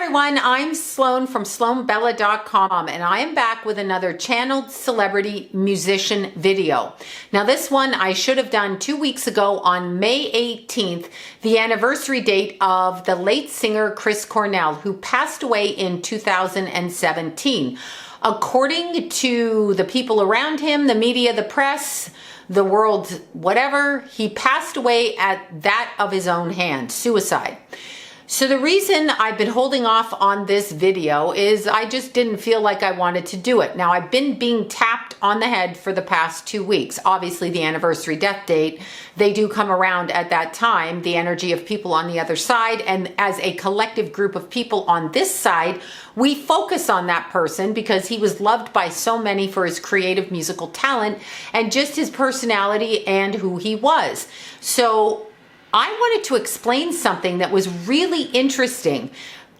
everyone, I'm Sloan from SloanBella.com, and I am back with another channeled celebrity musician video. Now this one I should have done 2 weeks ago on May 18th, the anniversary date of the late singer Chris Cornell, who passed away in 2017. According to the people around him, the media, the press, the world, whatever, he passed away at that of his own hand, suicide. So the reason I've been holding off on this video is I just didn't feel like I wanted to do it. Now I've been being tapped on the head for the past 2 weeks. Obviously the anniversary death date, they do come around at that time, the energy of people on the other side. And as a collective group of people on this side, we focus on that person because he was loved by so many for his creative musical talent and just his personality and who he was. So I wanted to explain something that was really interesting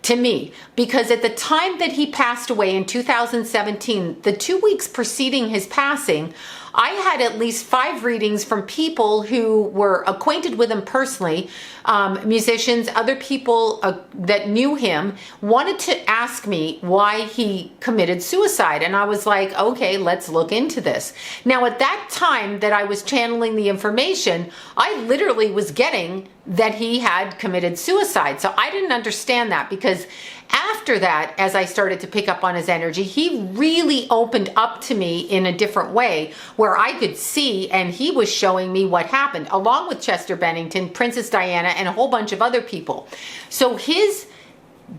to me, because at the time that he passed away in 2017, the 2 weeks preceding his passing, I had at least 5 readings from people who were acquainted with him personally, musicians, other people that knew him, wanted to ask me why he committed suicide. And I was like, okay, let's look into this. Now, at that time that I was channeling the information, I literally was getting that he had committed suicide. So I didn't understand that, because after that, as I started to pick up on his energy, he really opened up to me in a different way where I could see, and he was showing me what happened, along with Chester Bennington, Princess Diana, and a whole bunch of other people. So his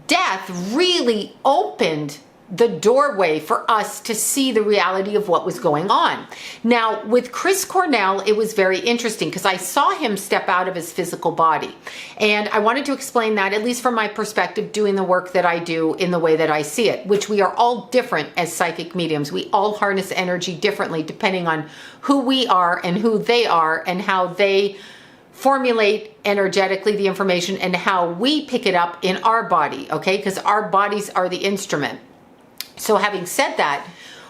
death really opened the doorway for us to see the reality of what was going on. Now, with Chris Cornell, it was very interesting because I saw him step out of his physical body. And I wanted to explain that, at least from my perspective, doing the work that I do in the way that I see it, which we are all different as psychic mediums. We all harness energy differently depending on who we are and who they are and how they formulate energetically the information and how we pick it up in our body, okay? Because our bodies are the instrument. So having said that,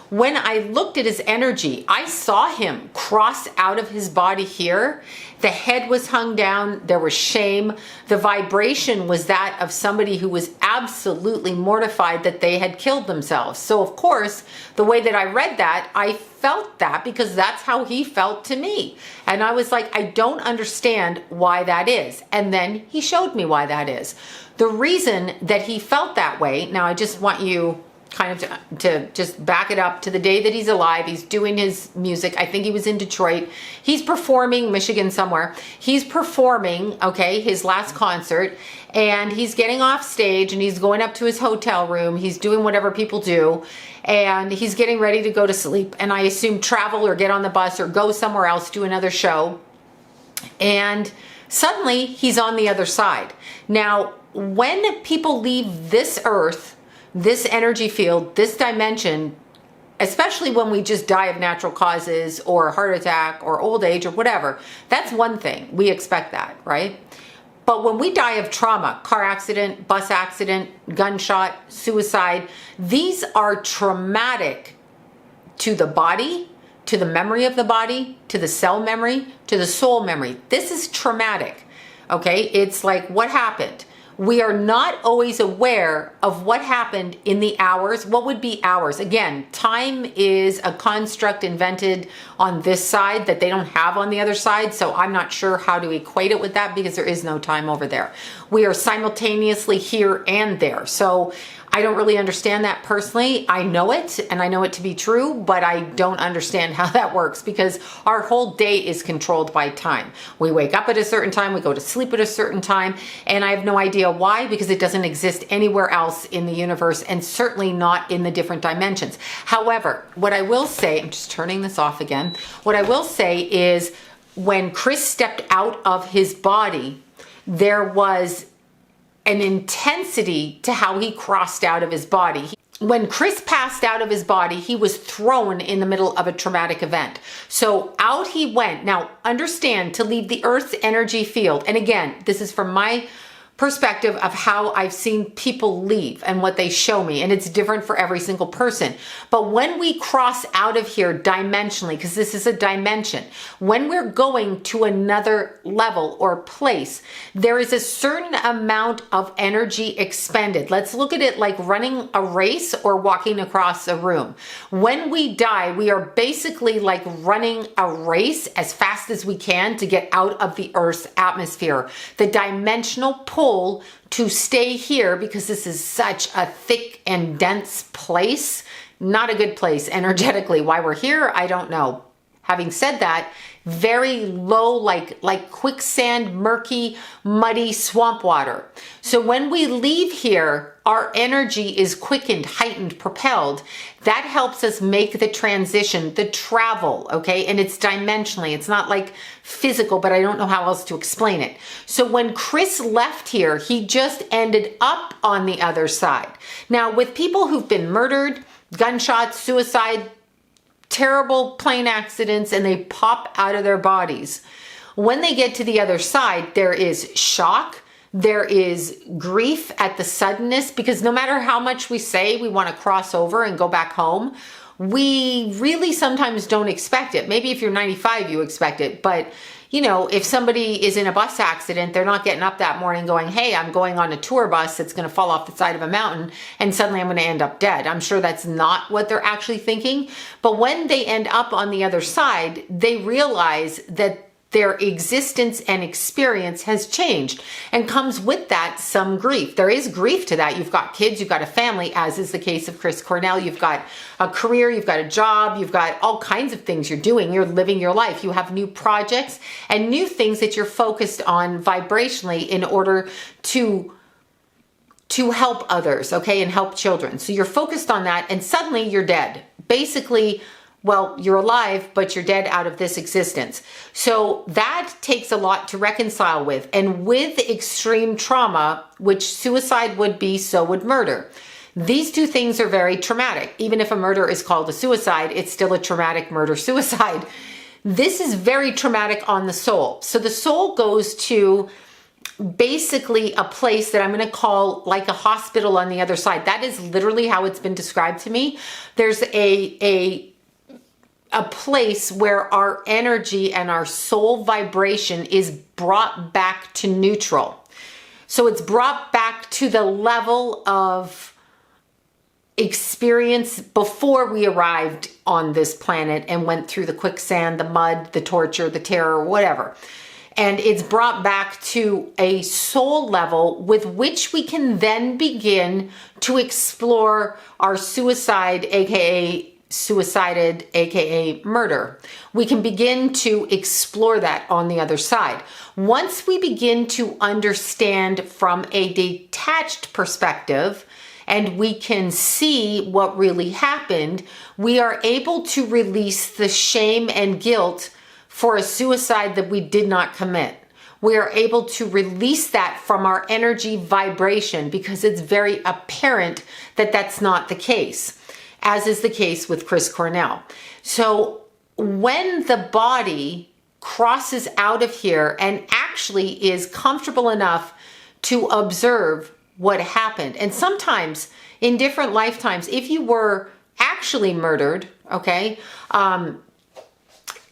when I looked at his energy, I saw him cross out of his body here. The head was hung down. There was shame. The vibration was that of somebody who was absolutely mortified that they had killed themselves. So of course, the way that I read that, I felt that because that's how he felt to me. And I was like, I don't understand why that is. And then he showed me why that is. The reason that he felt that way, now I just want you kind of to just back it up to the day that he's alive. He's doing his music. I think he was in Detroit. He's performing, Michigan somewhere. He's performing, okay, his last concert, and he's getting off stage and he's going up to his hotel room. He's doing whatever people do, and he's getting ready to go to sleep. And I assume travel or get on the bus or go somewhere else, do another show. And suddenly he's on the other side. Now, when people leave this earth, this energy field, this dimension, especially when we just die of natural causes or a heart attack or old age or whatever, that's one thing. We expect that, right? But when we die of trauma, car accident, bus accident, gunshot, suicide, these are traumatic to the body, to the memory of the body, to the cell memory, to the soul memory. This is traumatic, okay? It's like, what happened? We are not always aware of what happened in the hours. What would be hours? Again, time is a construct invented on this side that they don't have on the other side. So I'm not sure how to equate it with that because there is no time over there. We are simultaneously here and there. So I don't really understand that personally. I know it, and I know it to be true, but I don't understand how that works because our whole day is controlled by time. We wake up at a certain time, we go to sleep at a certain time, and I have no idea why, because it doesn't exist anywhere else in the universe, and certainly not in the different dimensions. However, what I will say, I'm just turning this off again. What I will say is when Chris stepped out of his body, there was an intensity to how he crossed out of his body. When Chris passed out of his body, he was thrown in the middle of a traumatic event. So out he went. Now, understand, to leave the Earth's energy field, and again, this is from my perspective of how I've seen people leave and what they show me, and it's different for every single person. But when we cross out of here dimensionally, because this is a dimension, when we're going to another level or place, there is a certain amount of energy expended. Let's look at it like running a race or walking across a room. When we die, we are basically like running a race as fast as we can to get out of the Earth's atmosphere. The dimensional pull to stay here, because this is such a thick and dense place, not a good place energetically. Why we're here, I don't know. Having said that, very low, like quicksand, murky, muddy swamp water. So when we leave here, our energy is quickened, heightened, propelled. That helps us make the transition, the travel, okay? And it's dimensionally. It's not like physical, but I don't know how else to explain it. So when Chris left here, he just ended up on the other side. Now, with people who've been murdered, gunshots, suicide, terrible plane accidents, and they pop out of their bodies, when they get to the other side, there is shock, there is grief at the suddenness, because no matter how much we say we want to cross over and go back home, we really sometimes don't expect it. Maybe if you're 95, you expect it, but you know, if somebody is in a bus accident, they're not getting up that morning going, hey, I'm going on a tour bus that's going to fall off the side of a mountain and suddenly I'm going to end up dead. I'm sure that's not what they're actually thinking. But when they end up on the other side, they realize that their existence and experience has changed, and comes with that some grief. There is grief to that. You've got kids, you've got a family, as is the case of Chris Cornell. You've got a career, you've got a job, you've got all kinds of things you're doing. You're living your life. You have new projects and new things that you're focused on vibrationally in order to help others, okay, and help children. So you're focused on that, and suddenly you're dead. Basically, well, you're alive, but you're dead out of this existence. So that takes a lot to reconcile with. And with extreme trauma, which suicide would be, so would murder. These two things are very traumatic. Even if a murder is called a suicide, it's still a traumatic murder-suicide. This is very traumatic on the soul. So the soul goes to basically a place that I'm going to call like a hospital on the other side. That is literally how it's been described to me. There's a place where our energy and our soul vibration is brought back to neutral. So it's brought back to the level of experience before we arrived on this planet and went through the quicksand, the mud, the torture, the terror, whatever. And it's brought back to a soul level with which we can then begin to explore our suicide, aka suicided, aka murder. We can begin to explore that on the other side. Once we begin to understand from a detached perspective, and we can see what really happened, we are able to release the shame and guilt for a suicide that we did not commit. We are able to release that from our energy vibration, because it's very apparent that that's not the case, as is the case with Chris Cornell. So when the body crosses out of here and actually is comfortable enough to observe what happened, and sometimes in different lifetimes, if you were actually murdered, okay,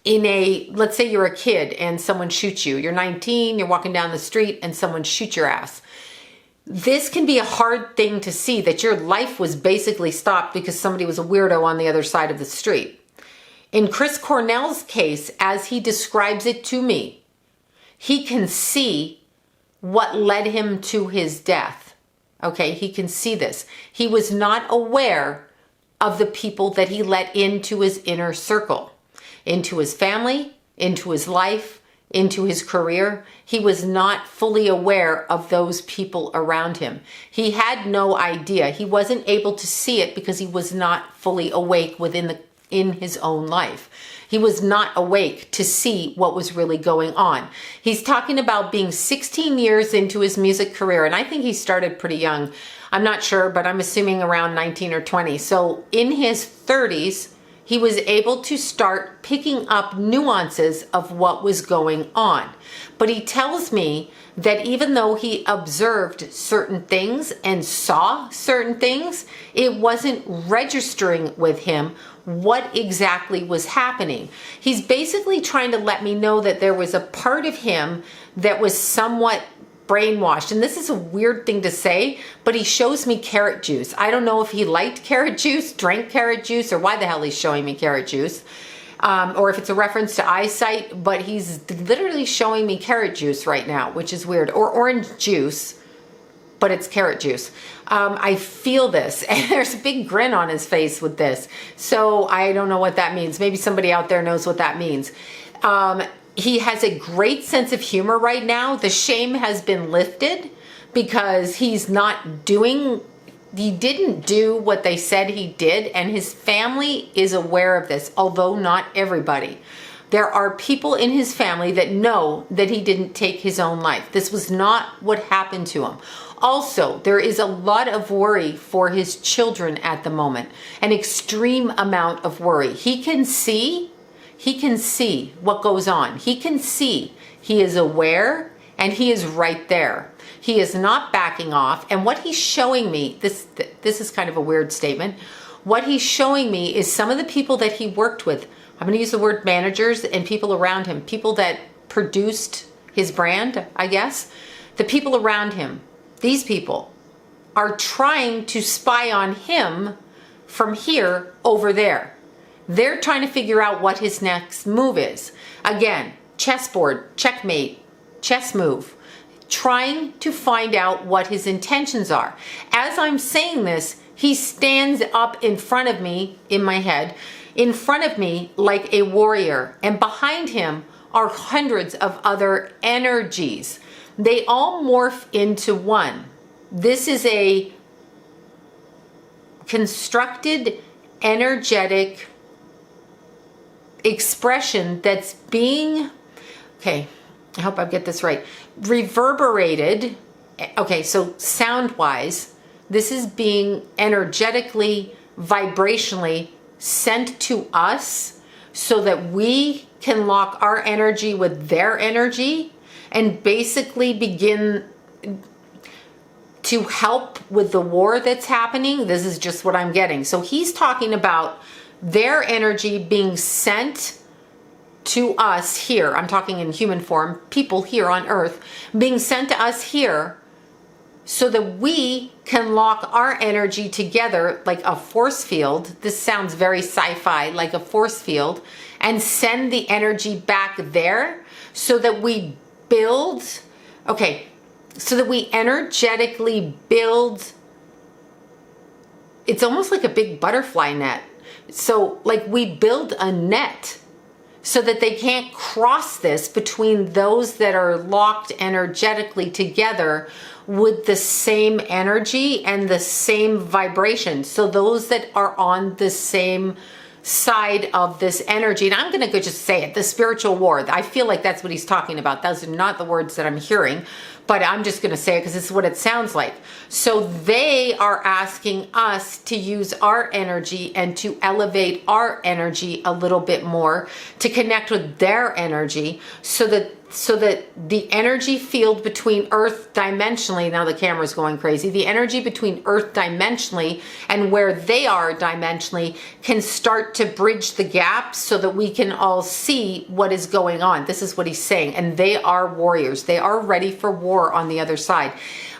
let's say you're a kid and someone shoots you, you're 19, you're walking down the street and someone shoots your ass. This can be a hard thing to see, that your life was basically stopped because somebody was a weirdo on the other side of the street. In Chris Cornell's case, as he describes it to me, he can see what led him to his death. Okay, he can see this. He was not aware of the people that he let into his inner circle, into his family, into his life, into his career. He was not fully aware of those people around him. He had no idea. He wasn't able to see it because he was not fully awake in his own life. He was not awake to see what was really going on. He's talking about being 16 years into his music career, and I think he started pretty young. I'm not sure, but I'm assuming around 19 or 20. So in his 30s, he was able to start picking up nuances of what was going on. But he tells me that even though he observed certain things and saw certain things, it wasn't registering with him what exactly was happening. He's basically trying to let me know that there was a part of him that was somewhat brainwashed. And this is a weird thing to say, but he shows me carrot juice. I don't know if he liked carrot juice, drank carrot juice, or why the hell he's showing me carrot juice. Or if it's a reference to eyesight, but he's literally showing me carrot juice right now, which is weird. Or orange juice, but it's carrot juice. I feel this, and there's a big grin on his face with this. So I don't know what that means. Maybe somebody out there knows what that means. He has a great sense of humor right now. The shame has been lifted because he's not doing, he didn't do what they said he did, and his family is aware of this, although not everybody. There are people in his family that know that he didn't take his own life. This was not what happened to him. Also, there is a lot of worry for his children at the moment, an extreme amount of worry. He can see what goes on. He can see, he is aware, and he is right there. He is not backing off. And what he's showing me, this is kind of a weird statement. What he's showing me is some of the people that he worked with. I'm going to use the word managers and people around him, people that produced his brand, I guess. The people around him, these people are trying to spy on him from here over there. They're trying to figure out what his next move is. Again, chessboard, checkmate, chess move. Trying to find out what his intentions are. As I'm saying this, he stands up in front of me, in my head, in front of me like a warrior. And behind him are hundreds of other energies. They all morph into one. This is a constructed, energetic expression that's being, okay, I hope I get this right, reverberated. Okay, so sound-wise, this is being energetically, vibrationally sent to us so that we can lock our energy with their energy and basically begin to help with the war that's happening. This is just what I'm getting. So he's talking about their energy being sent to us here. I'm talking in human form, people here on Earth, being sent to us here so that we can lock our energy together like a force field. This sounds very sci-fi, like a force field, and send the energy back there so that we build, okay, so that we energetically build. It's almost like a big butterfly net. So like we build a net so that they can't cross this between those that are locked energetically together with the same energy and the same vibration. So those that are on the same side of this energy, and I'm going to just say it, the spiritual war. I feel like that's what he's talking about. Those are not the words that I'm hearing, but I'm just going to say it because this is what it sounds like. So they are asking us to use our energy and to elevate our energy a little bit more, to connect with their energy so that the energy field between Earth dimensionally, now the camera's going crazy, the energy between Earth dimensionally and where they are dimensionally can start to bridge the gap so that we can all see what is going on. This is what he's saying. And they are warriors. They are ready for war on the other side.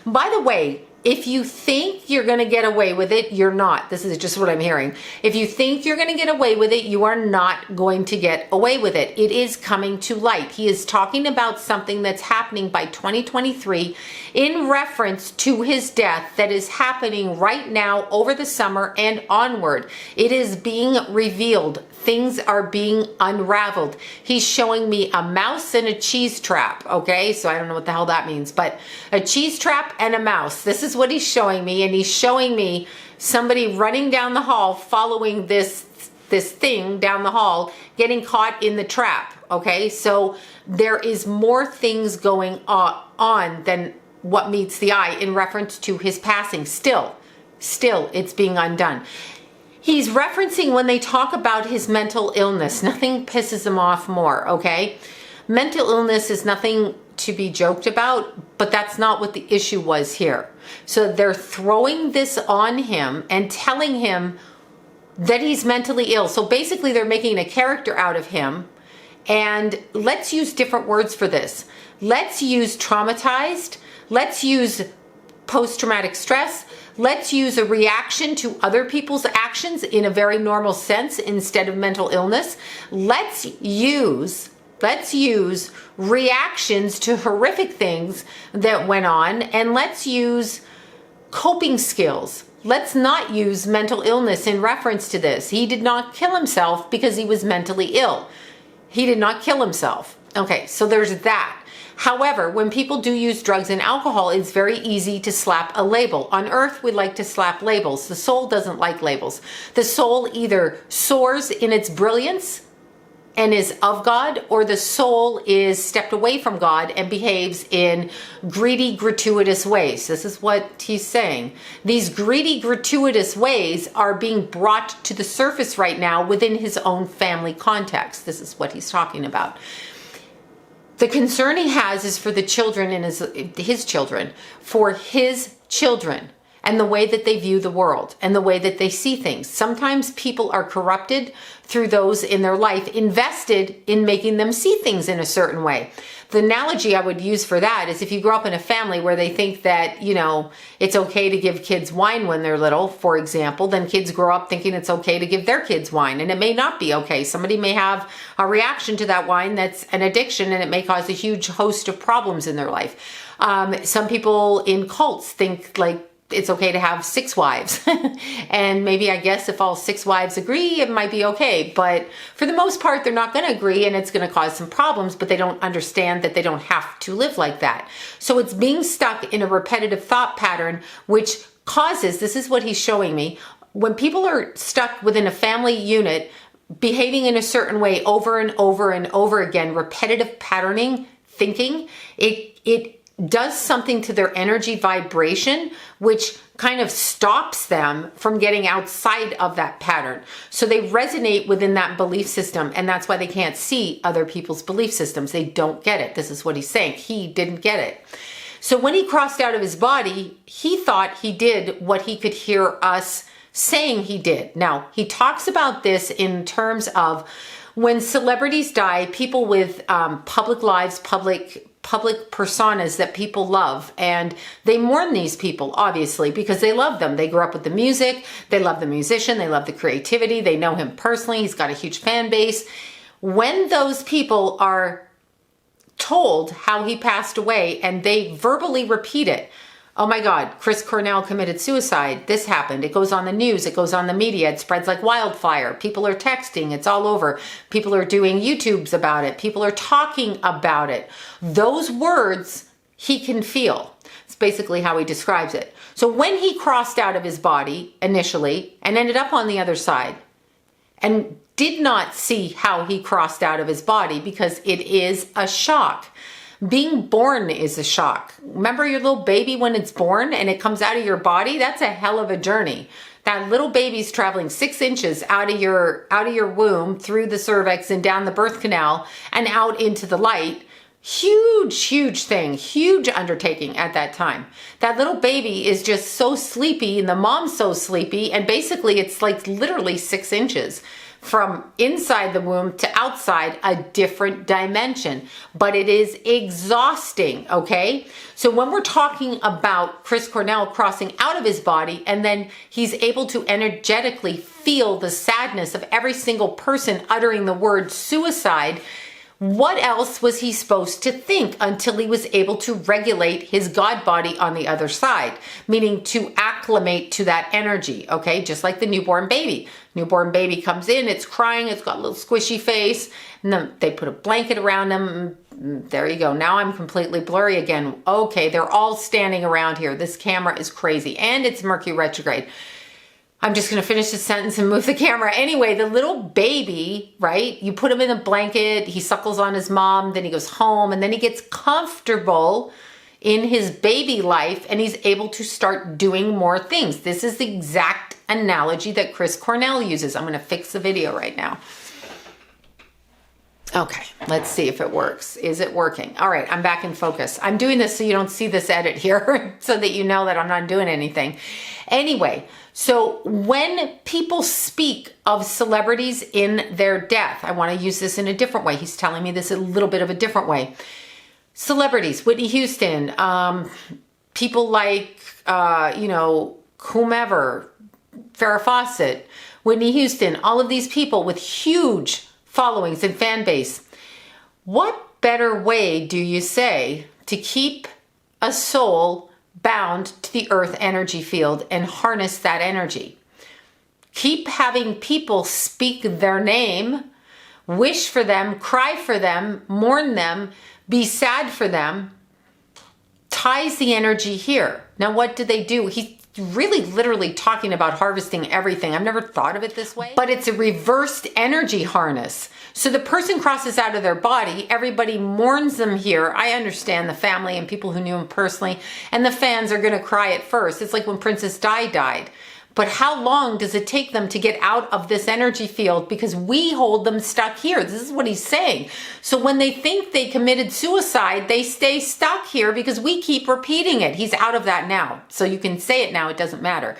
By the way, if you think you're going to get away with it, you're not. This is just what I'm hearing. If you think you're going to get away with it, you are not going to get away with it. It is coming to light. He is talking about something that's happening by 2023 in reference to his death that is happening right now over the summer and onward. It is being revealed. Things are being unraveled. He's showing me a mouse and a cheese trap, okay? So I don't know what the hell that means, but a cheese trap and a mouse. This is what he's showing me, and he's showing me somebody running down the hall following this thing down the hall, getting caught in the trap, okay? So there is more things going on than what meets the eye in reference to his passing. Still, it's being undone. He's referencing when they talk about his mental illness. Nothing pisses him off more, okay? Mental illness is nothing to be joked about, but that's not what the issue was here. So they're throwing this on him and telling him that he's mentally ill. So basically they're making a character out of him. And let's use different words for this. Let's use traumatized. Let's use post-traumatic stress. Let's use a reaction to other people's actions in a very normal sense instead of mental illness. Let's use reactions to horrific things that went on, and let's use coping skills. Let's not use mental illness in reference to this. He did not kill himself because he was mentally ill. He did not kill himself. Okay, so there's that. However, when people do use drugs and alcohol, it's very easy to slap a label. On earth, we like to slap labels. The soul doesn't like labels. The soul either soars in its brilliance and is of God, or the soul is stepped away from God and behaves in greedy, gratuitous ways. This is what he's saying. These greedy, gratuitous ways are being brought to the surface right now within his own family context. This is what he's talking about. The concern he has is for the children and his children, for his children, and the way that they view the world and the way that they see things. Sometimes people are corrupted through those in their life invested in making them see things in a certain way. The analogy I would use for that is if you grow up in a family where they think that, you know, it's okay to give kids wine when they're little, for example, then kids grow up thinking it's okay to give their kids wine, and it may not be okay. Somebody may have a reaction to that wine that's an addiction, and it may cause a huge host of problems in their life. Some people in cults think like it's okay to have 6 wives. And maybe, I guess, if all 6 wives agree, it might be okay. But for the most part, they're not going to agree, and it's going to cause some problems, but they don't understand that they don't have to live like that. So it's being stuck in a repetitive thought pattern, which causes, this is what he's showing me, when people are stuck within a family unit, behaving in a certain way over and over and over again, repetitive patterning, thinking, it does something to their energy vibration, which kind of stops them from getting outside of that pattern. So they resonate within that belief system, and that's why they can't see other people's belief systems. They don't get it. This is what he's saying. He didn't get it. So when he crossed out of his body, he thought he did what he could hear us saying he did. Now, he talks about this in terms of when celebrities die, people with public lives, public personas that people love, and they mourn these people, obviously, because they love them. They grew up with the music, they love the musician, they love the creativity, they know him personally, he's got a huge fan base. When those people are told how he passed away and they verbally repeat it, oh my God, Chris Cornell committed suicide, this happened, it goes on the news, it goes on the media, it spreads like wildfire, people are texting, it's all over, people are doing YouTubes about it, people are talking about it. Those words he can feel. It's basically how he describes it. So when he crossed out of his body initially and ended up on the other side and did not see how he crossed out of his body, because it is a shock. Being born is a shock. Remember your little baby when it's born and it comes out of your body? That's a hell of a journey. That little baby's traveling 6 inches out of your womb, through the cervix and down the birth canal and out into the light. Huge, huge thing, huge undertaking at that time. That little baby is just so sleepy, and the mom's so sleepy, and basically it's like literally 6 inches from inside the womb to outside, a different dimension. But it is exhausting, okay? So when we're talking about Chris Cornell crossing out of his body, and then he's able to energetically feel the sadness of every single person uttering the word suicide, what else was he supposed to think until he was able to regulate his God body on the other side? Meaning to acclimate to that energy, okay? Just like the newborn baby. Newborn baby comes in, it's crying, it's got a little squishy face, and then they put a blanket around him. There you go. Now I'm completely blurry again. Okay, they're all standing around here. This camera is crazy, and it's Mercury retrograde. I'm just going to finish the sentence and move the camera. Anyway, the little baby, right? You put him in a blanket, he suckles on his mom, then he goes home, and then he gets comfortable in his baby life, and he's able to start doing more things. This is the exact analogy that Chris Cornell uses. I'm going to fix the video right now. Okay, let's see if it works. Is it working? All right, I'm back in focus. I'm doing this so you don't see this edit here, so that you know that I'm not doing anything. Anyway, so when people speak of celebrities in their death, I want to use this in a different way. He's telling me this a little bit of a different way. Celebrities, Whitney Houston, people like, whomever, Farrah Fawcett, Whitney Houston, all of these people with huge followings and fan base. What better way do you say to keep a soul bound to the earth energy field and harness that energy? Keep having people speak their name, wish for them, cry for them, mourn them, be sad for them, ties the energy here. Now, what do they do? He's really literally talking about harvesting everything. I've never thought of it this way, but it's a reversed energy harness. So the person crosses out of their body, everybody mourns them here. I understand the family and people who knew him personally, and the fans are going to cry at first. It's like when Princess Di died. But how long does it take them to get out of this energy field? Because we hold them stuck here. This is what he's saying. So when they think they committed suicide, they stay stuck here because we keep repeating it. He's out of that now. So you can say it now. It doesn't matter.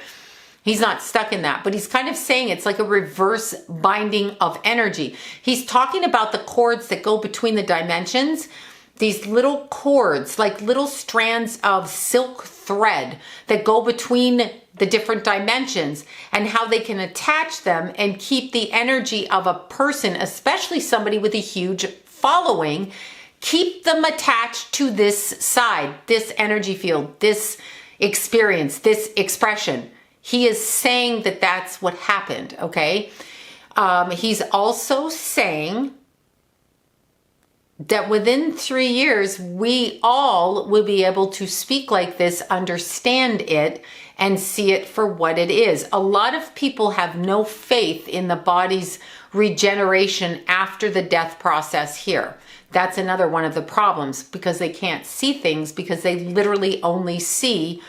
He's not stuck in that, but he's kind of saying it's like a reverse binding of energy. He's talking about the cords that go between the dimensions. These little cords, like little strands of silk thread that go between the different dimensions, and how they can attach them and keep the energy of a person, especially somebody with a huge following, keep them attached to this side, this energy field, this experience, this expression. He is saying that that's what happened, okay? He's also saying that within 3 years, we all will be able to speak like this, understand it, and see it for what it is. A lot of people have no faith in the body's regeneration after the death process here. That's another one of the problems, because they can't see things because they literally only see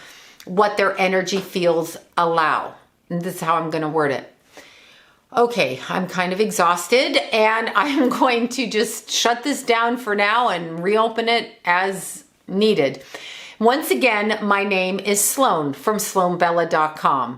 what their energy fields allow. And this is how I'm going to word it. Okay, I'm kind of exhausted, and I'm going to just shut this down for now and reopen it as needed. Once again, my name is Sloan from SloanBella.com.